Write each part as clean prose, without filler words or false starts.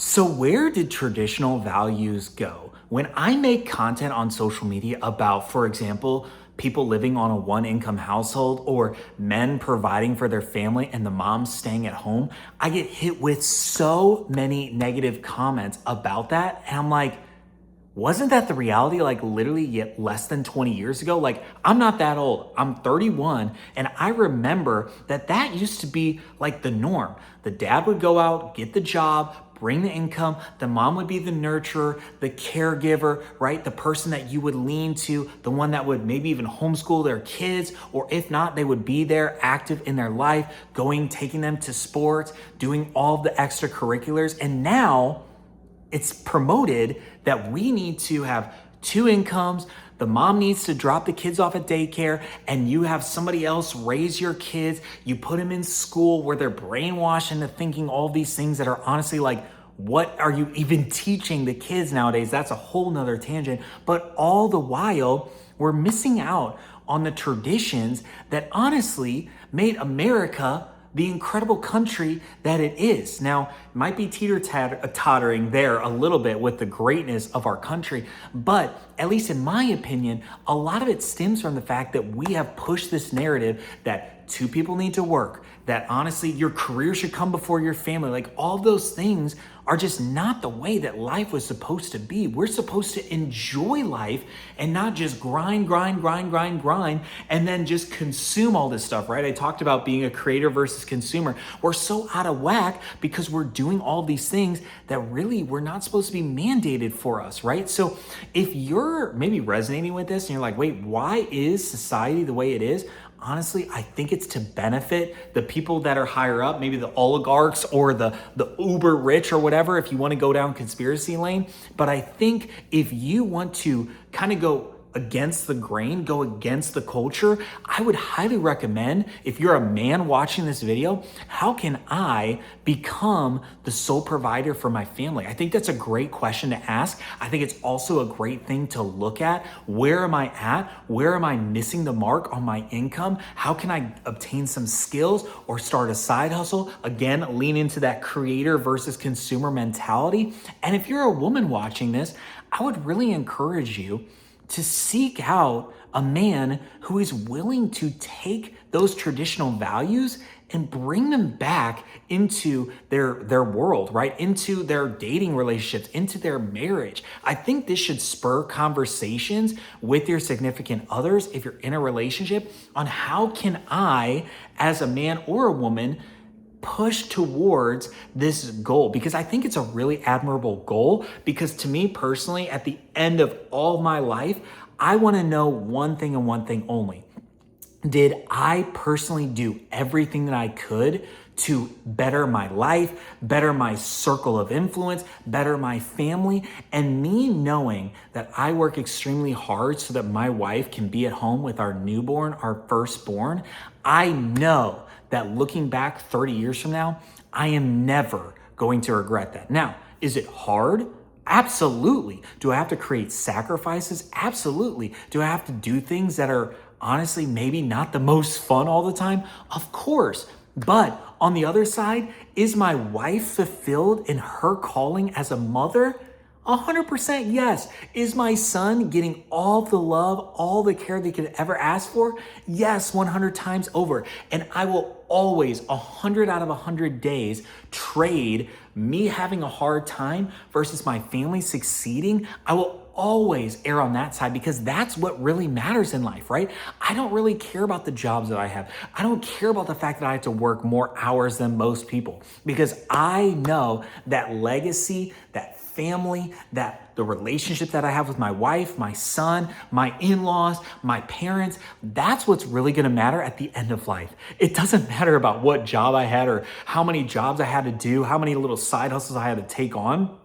So, where did traditional values go? When I make content on social media about, for example, people living on a one income household or men providing for their family and the moms staying at home, I get hit with so many negative comments about that. And I'm like, wasn't that the reality like literally yet less than 20 years ago? Like, I'm not that old. I'm 31. And I remember that used to be like the norm. The dad would go out, get the job, bring the income. The mom would be the nurturer, the caregiver, right? The person that you would lean to, the one that would maybe even homeschool their kids, or if not, they would be there active in their life, going, taking them to sports, doing all the extracurriculars. And now, it's promoted that we need to have two incomes. The mom needs to drop the kids off at daycare and you have somebody else raise your kids. You put them in school where they're brainwashed into thinking all these things that are honestly like, what are you even teaching the kids nowadays? That's a whole nother tangent. But all the while, we're missing out on the traditions that honestly made America the incredible country that it is. Now, it might be teeter-tottering there a little bit with the greatness of our country, but at least in my opinion, a lot of it stems from the fact that we have pushed this narrative that two people need to work, that honestly your career should come before your family. Like all those things are just not the way that life was supposed to be. We're supposed to enjoy life and not just grind, and then just consume all this stuff, right? I talked about being a creator versus consumer. We're so out of whack because we're doing all these things that really were not supposed to be mandated for us, right? So if you're maybe resonating with this and you're like, wait, why is society the way it is? Honestly, I think it's to benefit the people that are higher up, maybe the oligarchs or the uber rich or whatever, if you want to go down conspiracy lane. But I think if you want to kind of go against the grain, go against the culture, I would highly recommend, if you're a man watching this video, how can I become the sole provider for my family? I think that's a great question to ask. I think it's also a great thing to look at. Where am I at? Where am I missing the mark on my income? How can I obtain some skills or start a side hustle? Again, lean into that creator versus consumer mentality. And if you're a woman watching this, I would really encourage you to seek out a man who is willing to take those traditional values and bring them back into their world, right? Into their dating relationships, into their marriage. I think this should spur conversations with your significant others if you're in a relationship on how can I, as a man or a woman, push towards this goal, because I think it's a really admirable goal. Because to me personally, at the end of all my life, I want to know one thing and one thing only. Did I personally do everything that I could to better my life, better my circle of influence, better my family? And me knowing that I work extremely hard so that my wife can be at home with our newborn, our firstborn, I know that looking back 30 years from now, I am never going to regret that. Now, is it hard? Absolutely. Do I have to create sacrifices? Absolutely. Do I have to do things that are honestly maybe not the most fun all the time? Of course. But on the other side, is my wife fulfilled in her calling as a mother? 100% yes. Is my son getting all the love, all the care they could ever ask for? Yes, 100 times over. And I will always, 100 out of 100 days, trade me having a hard time versus my family succeeding. I will always err on that side because that's what really matters in life, right? I don't really care about the jobs that I have. I don't care about the fact that I have to work more hours than most people, because I know that legacy, that family, that the relationship that I have with my wife, my son, my in-laws, my parents, that's what's really gonna matter at the end of life. It doesn't matter about what job I had or how many jobs I had to do, how many little side hustles I had to take on.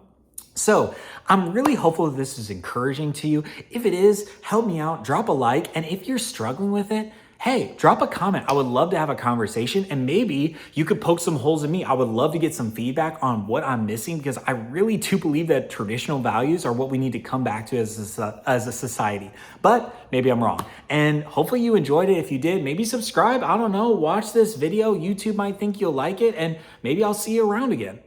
So I'm really hopeful that this is encouraging to you. If it is, help me out, drop a like. And if you're struggling with it, hey, drop a comment. I would love to have a conversation, and maybe you could poke some holes in me. I would love to get some feedback on what I'm missing, because I really do believe that traditional values are what we need to come back to as a society. But maybe I'm wrong. And hopefully you enjoyed it. If you did, maybe subscribe. I don't know. Watch this video. YouTube might think you'll like it, and maybe I'll see you around again.